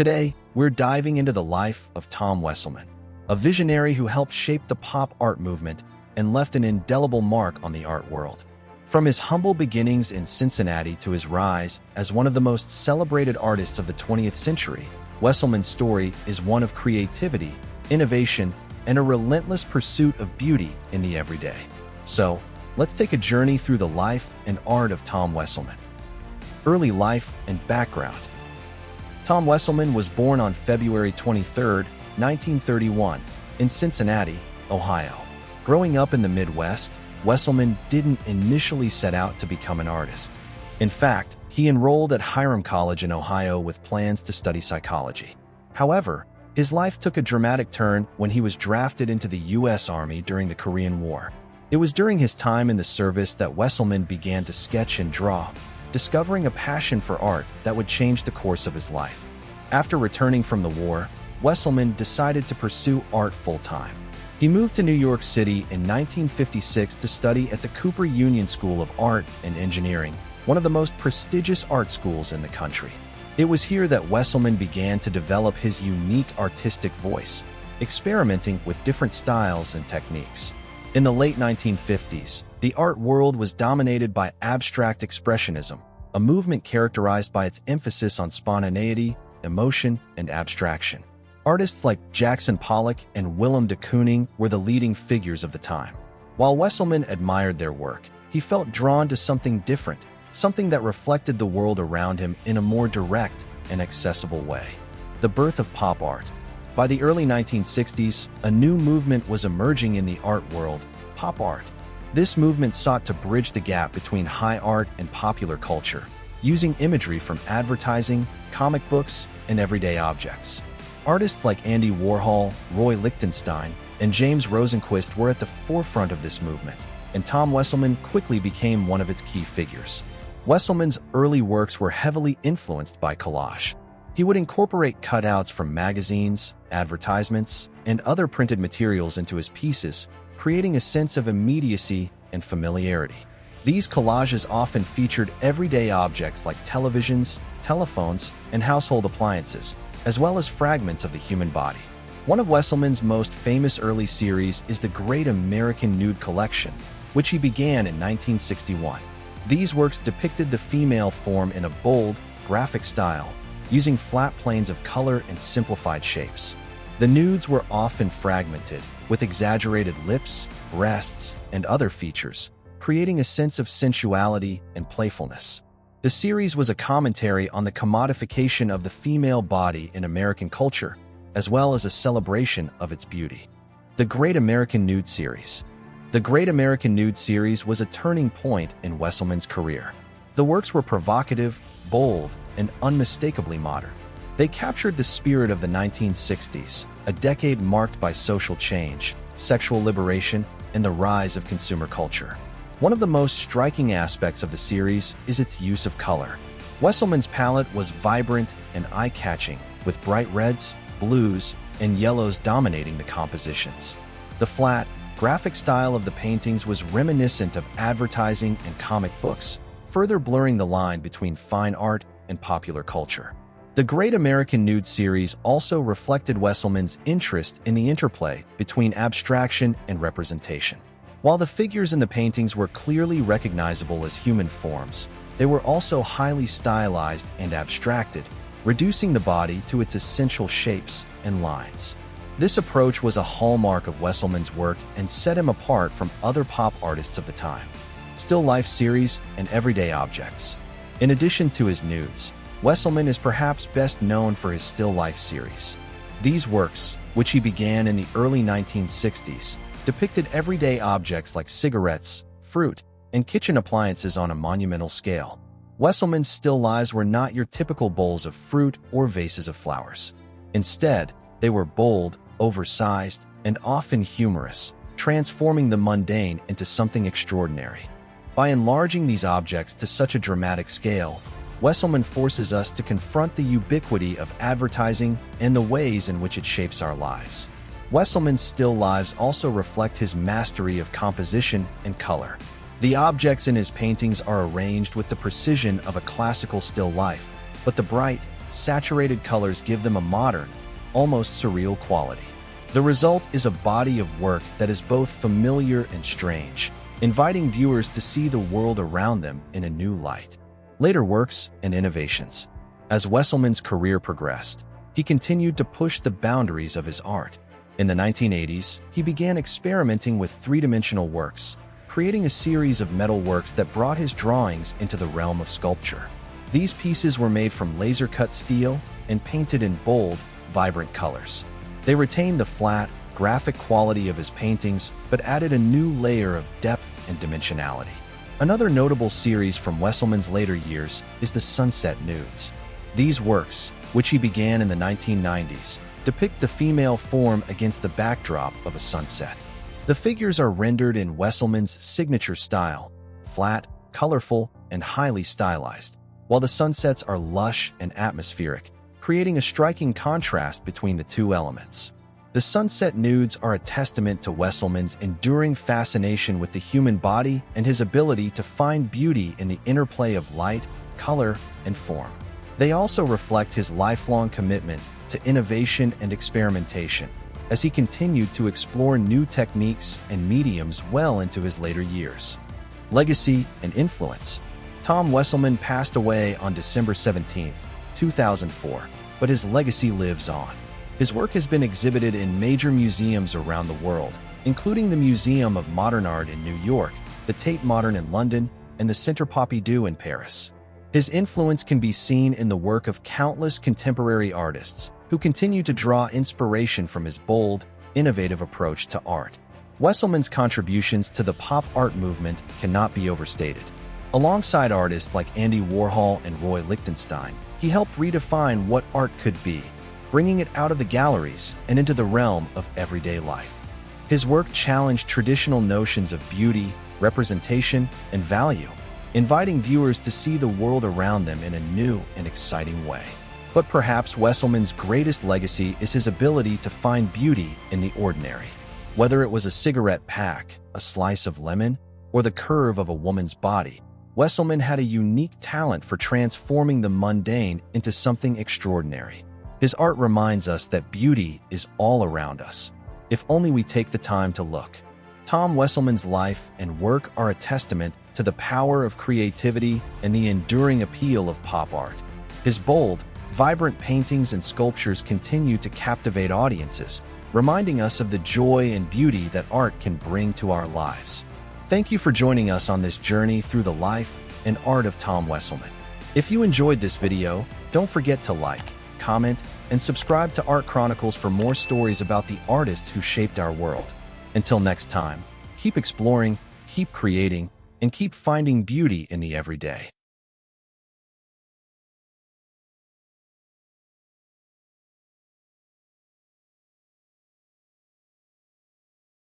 Today, we're diving into the life of Tom Wesselmann, a visionary who helped shape the pop art movement and left an indelible mark on the art world. From his humble beginnings in Cincinnati to his rise as one of the most celebrated artists of the 20th century, Wesselmann's story is one of creativity, innovation, and a relentless pursuit of beauty in the everyday. So, let's take a journey through the life and art of Tom Wesselmann. Early life and background. Tom Wesselmann was born on February 23, 1931, in Cincinnati, Ohio. Growing up in the Midwest, Wesselmann didn't initially set out to become an artist. In fact, he enrolled at Hiram College in Ohio with plans to study psychology. However, his life took a dramatic turn when he was drafted into the U.S. Army during the Korean War. It was during his time in the service that Wesselmann began to sketch and draw, discovering a passion for art that would change the course of his life. After returning from the war, Wesselmann decided to pursue art full-time. He moved to New York City in 1956 to study at the Cooper Union School of Art and Engineering, one of the most prestigious art schools in the country. It was here that Wesselmann began to develop his unique artistic voice, experimenting with different styles and techniques. In the late 1950s, the art world was dominated by abstract expressionism, a movement characterized by its emphasis on spontaneity, emotion, and abstraction. Artists like Jackson Pollock and Willem de Kooning were the leading figures of the time. While Wesselmann admired their work, he felt drawn to something different, something that reflected the world around him in a more direct and accessible way. The birth of pop art. By the early 1960s, a new movement was emerging in the art world, pop art. This movement sought to bridge the gap between high art and popular culture, using imagery from advertising, comic books, and everyday objects. Artists like Andy Warhol, Roy Lichtenstein, and James Rosenquist were at the forefront of this movement, and Tom Wesselmann quickly became one of its key figures. Wesselmann's early works were heavily influenced by collage. He would incorporate cutouts from magazines, advertisements, and other printed materials into his pieces, creating a sense of immediacy and familiarity. These collages often featured everyday objects like televisions, telephones, and household appliances, as well as fragments of the human body. One of Wesselmann's most famous early series is the Great American Nude collection, which he began in 1961. These works depicted the female form in a bold, graphic style, using flat planes of color and simplified shapes. The nudes were often fragmented, with exaggerated lips, breasts, and other features, creating a sense of sensuality and playfulness. The series was a commentary on the commodification of the female body in American culture, as well as a celebration of its beauty. The Great American Nude series. The Great American Nude series was a turning point in Wesselmann's career. The works were provocative, bold, and unmistakably modern. They captured the spirit of the 1960s, a decade marked by social change, sexual liberation, and the rise of consumer culture. One of the most striking aspects of the series is its use of color. Wesselmann's palette was vibrant and eye-catching, with bright reds, blues, and yellows dominating the compositions. The flat, graphic style of the paintings was reminiscent of advertising and comic books, further blurring the line between fine art and popular culture. The Great American Nude series also reflected Wesselmann's interest in the interplay between abstraction and representation. While the figures in the paintings were clearly recognizable as human forms, they were also highly stylized and abstracted, reducing the body to its essential shapes and lines. This approach was a hallmark of Wesselmann's work and set him apart from other pop artists of the time. Still life series and everyday objects. In addition to his nudes, Wesselmann is perhaps best known for his still life series. These works, which he began in the early 1960s, depicted everyday objects like cigarettes, fruit, and kitchen appliances on a monumental scale. Wesselmann's still lives were not your typical bowls of fruit or vases of flowers. Instead, they were bold, oversized, and often humorous, transforming the mundane into something extraordinary. By enlarging these objects to such a dramatic scale, Wesselmann forces us to confront the ubiquity of advertising and the ways in which it shapes our lives. Wesselmann's still lives also reflect his mastery of composition and color. The objects in his paintings are arranged with the precision of a classical still life, but the bright, saturated colors give them a modern, almost surreal quality. The result is a body of work that is both familiar and strange, inviting viewers to see the world around them in a new light. Later works and innovations. As Wesselmann's career progressed, he continued to push the boundaries of his art. In the 1980s, he began experimenting with three-dimensional works, creating a series of metal works that brought his drawings into the realm of sculpture. These pieces were made from laser-cut steel and painted in bold, vibrant colors. They retained the flat, graphic quality of his paintings, but added a new layer of depth and dimensionality. Another notable series from Wesselmann's later years is the Sunset Nudes. These works, which he began in the 1990s, depict the female form against the backdrop of a sunset. The figures are rendered in Wesselmann's signature style, flat, colorful, and highly stylized, while the sunsets are lush and atmospheric, creating a striking contrast between the two elements. The Sunset Nudes are a testament to Wesselmann's enduring fascination with the human body and his ability to find beauty in the interplay of light, color, and form. They also reflect his lifelong commitment to innovation and experimentation, as he continued to explore new techniques and mediums well into his later years. Legacy and influence. Tom Wesselmann passed away on December 17, 2004, but his legacy lives on. His work has been exhibited in major museums around the world, including the Museum of Modern Art in New York, the Tate Modern in London, and the Centre Pompidou in Paris. His influence can be seen in the work of countless contemporary artists, who continue to draw inspiration from his bold, innovative approach to art. Wesselmann's contributions to the pop art movement cannot be overstated. Alongside artists like Andy Warhol and Roy Lichtenstein, he helped redefine what art could be, bringing it out of the galleries and into the realm of everyday life. His work challenged traditional notions of beauty, representation, and value, inviting viewers to see the world around them in a new and exciting way. But perhaps Wesselmann's greatest legacy is his ability to find beauty in the ordinary. Whether it was a cigarette pack, a slice of lemon, or the curve of a woman's body, Wesselmann had a unique talent for transforming the mundane into something extraordinary. His art reminds us that beauty is all around us, if only we take the time to look. Tom Wesselmann's life and work are a testament to the power of creativity and the enduring appeal of pop art. His bold, vibrant paintings and sculptures continue to captivate audiences, reminding us of the joy and beauty that art can bring to our lives. Thank you for joining us on this journey through the life and art of Tom Wesselmann. If you enjoyed this video, don't forget to like, comment, and subscribe to Art Chronicles for more stories about the artists who shaped our world. Until next time, keep exploring, keep creating, and keep finding beauty in the everyday.